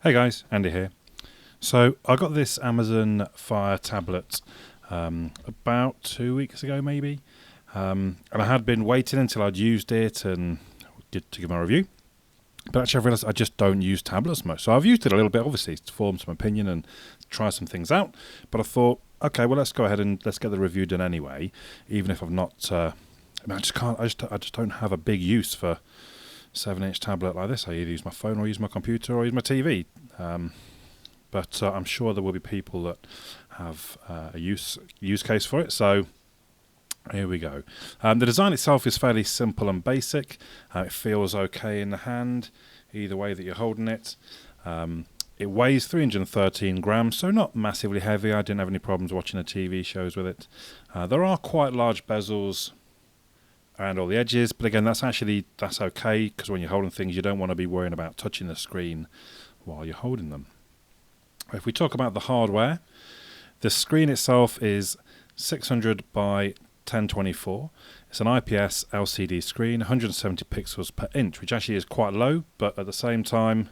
Hey guys, Andy here. So I got this Amazon Fire tablet about 2 weeks ago maybe, and I had been waiting until I'd used it and to give my review. But actually I've realised I just don't use tablets much. So I've used it a little bit obviously to form some opinion and try some things out. But I thought, okay, well let's go ahead and let's get the review done anyway, even if I've not. I just can't. I just don't have a big use for 7-inch tablet like this. I either use my phone or use my computer or use my TV. But I'm sure there will be people that have a use case for it. So here we go. The design itself is fairly simple and basic. It feels okay in the hand, either way that you're holding it. It weighs 313 grams, so not massively heavy. I didn't have any problems watching the TV shows with it. There are quite large bezels around all the edges, but again, that's okay, because when you're holding things, you don't want to be worrying about touching the screen while you're holding them. If we talk about the hardware, the screen itself is 600 by 1024. It's an IPS LCD screen, 170 pixels per inch, which actually is quite low, but at the same time,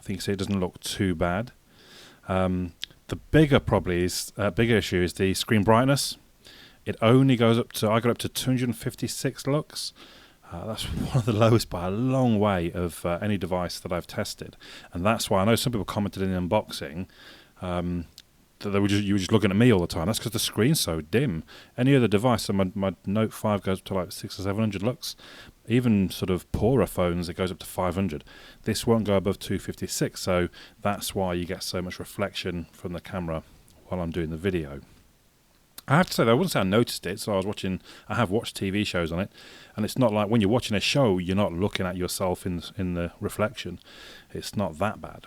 I think you see it doesn't look too bad. The bigger issue is the screen brightness. It only goes up to, I got up to 256 lux. That's one of the lowest by a long way of any device that I've tested. And that's why I know some people commented in the unboxing that you were just looking at me all the time. That's because the screen's so dim. Any other device, so my Note 5 goes up to like 600 or 700 lux. Even sort of poorer phones, it goes up to 500. This won't go above 256, so that's why you get so much reflection from the camera while I'm doing the video. I have to say, though, I wouldn't say I noticed it. So I have watched TV shows on it, and it's not like when you're watching a show, you're not looking at yourself in the reflection. It's not that bad.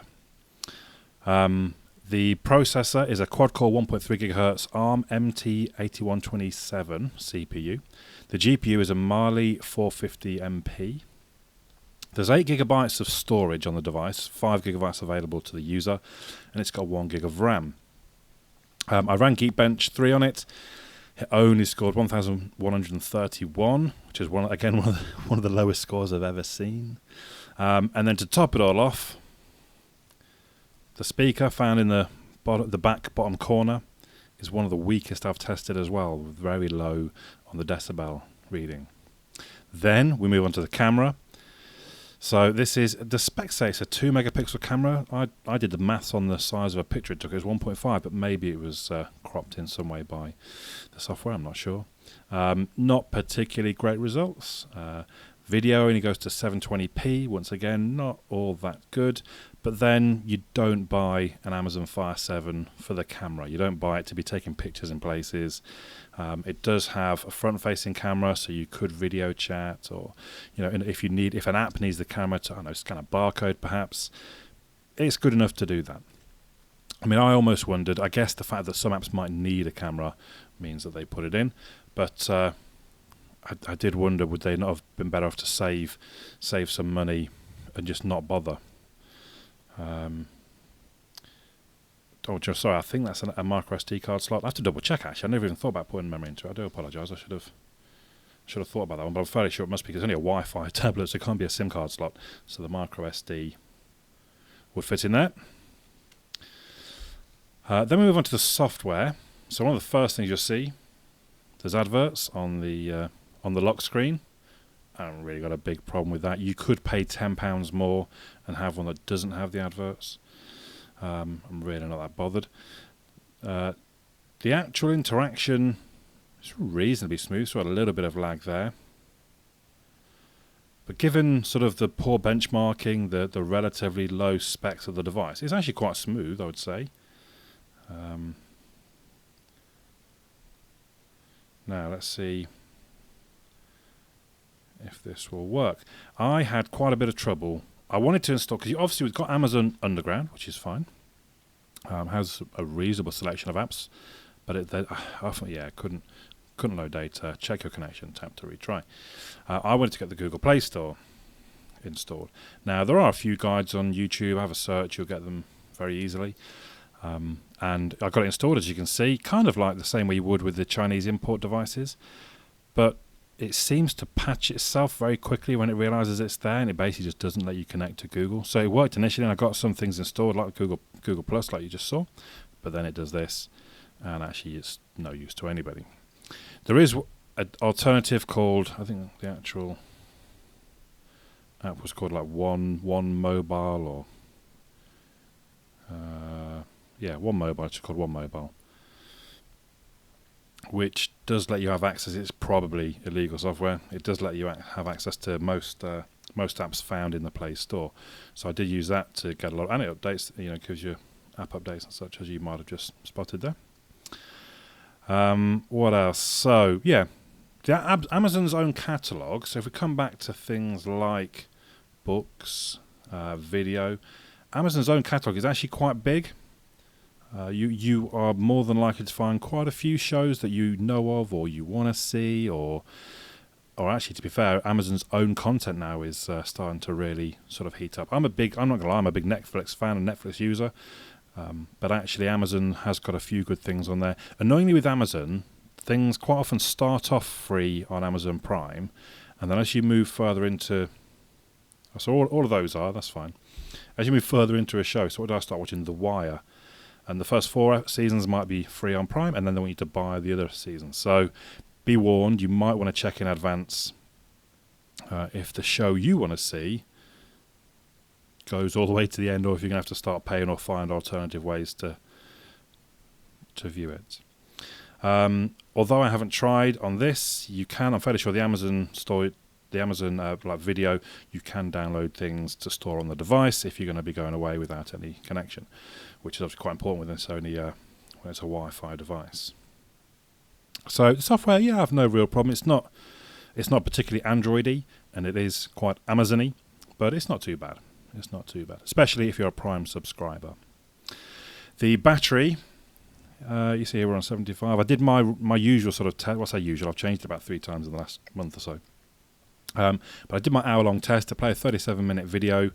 The processor is a quad-core 1.3 GHz ARM MT8127 CPU. The GPU is a Mali 450MP. There's 8 GB of storage on the device, 5 GB available to the user, and it's got 1 GB of RAM. I ran Geekbench 3 on it. It only scored 1,131, which is one of the lowest scores I've ever seen. And then to top it all off, the speaker found in the bottom corner is one of the weakest I've tested as well, very low on the decibel reading. Then we move on to the camera. So this is, the specs say it's a 2 megapixel camera. I did the maths on the size of a picture it took. It was 1.5, but maybe it was cropped in some way by the software. I'm not sure. Not particularly great results. Video only goes to 720p. Once again, not all that good. But then you don't buy an Amazon Fire 7 for the camera. You don't buy it to be taking pictures in places. It does have a front-facing camera, so you could video chat, or if an app needs the camera to scan a barcode, perhaps it's good enough to do that. I mean, I almost wondered. I guess the fact that some apps might need a camera means that they put it in, but I did wonder, would they not have been better off to save some money and just not bother? Sorry, I think that's a micro SD card slot. I have to double check actually. I never even thought about putting memory into it. I do apologise. I should have thought about that one, but I'm fairly sure it must be, because it's only a Wi-Fi tablet, so it can't be a SIM card slot. So the micro SD would fit in there. Then we move on to the software. So one of the first things you'll see, there's adverts on the lock screen. I haven't really got a big problem with that. You could pay £10 more and have one that doesn't have the adverts. I'm really not that bothered. The actual interaction is reasonably smooth, so a little bit of lag there. But given sort of the poor benchmarking, the relatively low specs of the device, it's actually quite smooth, I would say. Now let's see if this will work. I had quite a bit of trouble. I wanted to install, because obviously we've got Amazon Underground, which is fine. Has a reasonable selection of apps, but I couldn't load data. Check your connection. Tap to retry. I wanted to get the Google Play Store installed. Now there are a few guides on YouTube. Have a search. You'll get them very easily. And I got it installed, as you can see, kind of like the same way you would with the Chinese import devices, but it seems to patch itself very quickly when it realizes it's there, and it basically just doesn't let you connect to Google. So it worked initially, and I got some things installed like Google Plus, like you just saw, but then it does this, and actually it's no use to anybody. There is an alternative called, I think the actual app was called like One Mobile, or One Mobile. It's called One Mobile, which does let you have access. It's probably illegal software. It does let you have access to most apps found in the Play Store. So I did use that to get a lot, and it updates. Gives you app updates and such, as you might have just spotted there. What else? So Amazon's own catalog. So if we come back to things like books, video, Amazon's own catalog is actually quite big. You are more than likely to find quite a few shows that you know of or you want to see, or actually, to be fair, Amazon's own content now is starting to really sort of heat up. I'm not going to lie, I'm a big Netflix fan and Netflix user, but actually Amazon has got a few good things on there. Annoyingly with Amazon, things quite often start off free on Amazon Prime, and then as you move further into... So all of those are, that's fine. As you move further into a show, so what did I start watching? The Wire. And the first 4 seasons might be free on Prime, and then they want you to buy the other seasons. So be warned, you might want to check in advance if the show you want to see goes all the way to the end, or if you're going to have to start paying or find alternative ways to view it. Although I haven't tried on this, you can. I'm fairly sure the Amazon store, the Amazon video, you can download things to store on the device if you're going to be going away without any connection, which is obviously quite important when it's only when it's a Wi-Fi device. So the software, I have no real problem. It's not particularly Android-y, and it is quite Amazon-y, but it's not too bad. It's not too bad, especially if you're a Prime subscriber. The battery, you see here we're on 75. I did my usual sort of test. What's I usual? I've changed it about 3 times in the last month or so. But I did my hour-long test to play a 37-minute video,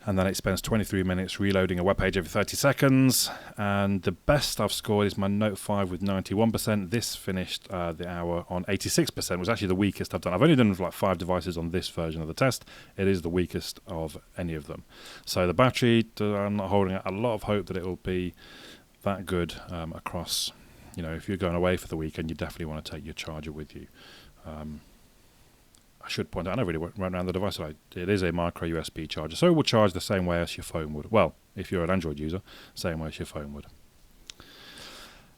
and then it spends 23 minutes reloading a web page every 30 seconds. And the best I've scored is my Note 5 with 91%. This finished the hour on 86%, was actually the weakest I've done. I've only done like 5 devices on this version of the test. It is the weakest of any of them. So the battery, I'm not holding out a lot of hope that it will be that good across. If you're going away for the weekend, you definitely want to take your charger with you. I should point out, I never really went around the device. It is a micro USB charger, so it will charge the same way as your phone would. Well, if you're an Android user, same way as your phone would.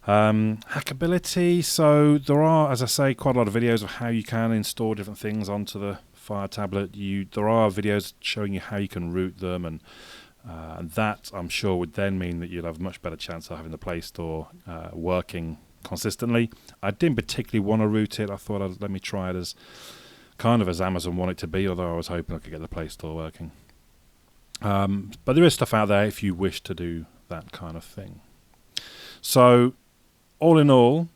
Hackability. So there are, as I say, quite a lot of videos of how you can install different things onto the Fire tablet. There are videos showing you how you can root them, and that I'm sure would then mean that you'll have a much better chance of having the Play Store working consistently. I didn't particularly want to root it. I thought let me try it as Amazon want it to be, although I was hoping I could get the Play Store working. But there is stuff out there if you wish to do that kind of thing. So, all in all,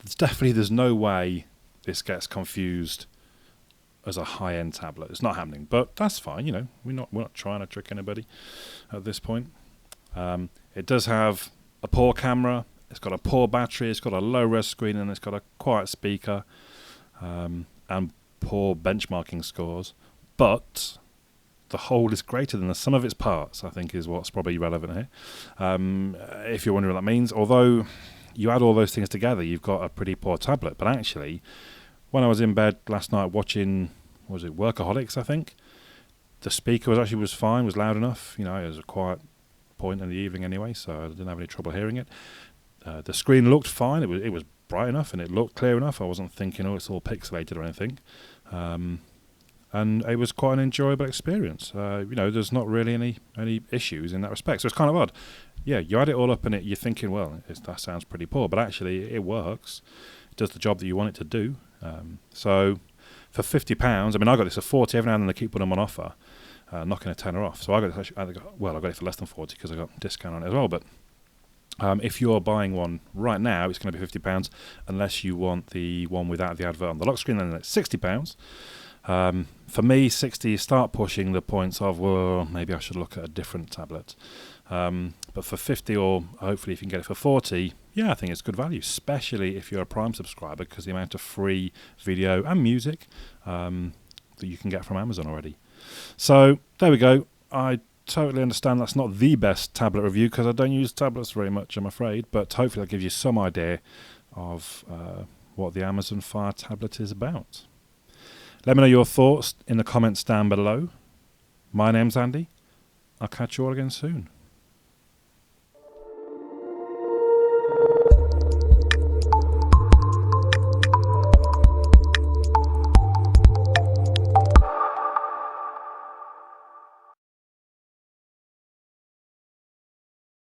there's no way this gets confused as a high-end tablet. It's not happening, but that's fine. We're not trying to trick anybody at this point. It does have a poor camera. It's got a poor battery. It's got a low-res screen, and it's got a quiet speaker, and poor benchmarking scores, but the whole is greater than the sum of its parts, I think, is what's probably relevant here. If you're wondering what that means, although you add all those things together, you've got a pretty poor tablet. But actually, when I was in bed last night watching, Workaholics, I think, the speaker was fine, was loud enough. It was a quiet point in the evening anyway, so I didn't have any trouble hearing it. The screen looked fine. It was bright enough and it looked clear enough. I wasn't thinking, it's all pixelated or anything. And it was quite an enjoyable experience. There's not really any issues in that respect. So it's kind of odd. Yeah, you add it all up and you're thinking, that sounds pretty poor. But actually, it works. It does the job that you want it to do. So for £50, I got this for 40. Every now and then they keep putting them on offer, knocking a tenner off. So I got it for less than 40 because I got a discount on it as well. But if you're buying one right now, it's going to be £50, unless you want the one without the advert on the lock screen, then it's £60. For me, 60, start pushing the points of, maybe I should look at a different tablet. But for 50, or hopefully if you can get it for 40, Yeah, I think it's good value, especially if you're a Prime subscriber, because the amount of free video and music that you can get from Amazon already. So there we go. I totally understand that's not the best tablet review because I don't use tablets very much, I'm afraid, but hopefully that gives you some idea of what the Amazon Fire tablet is about. Let me know your thoughts in the comments down below. My name's Andy. I'll catch you all again soon.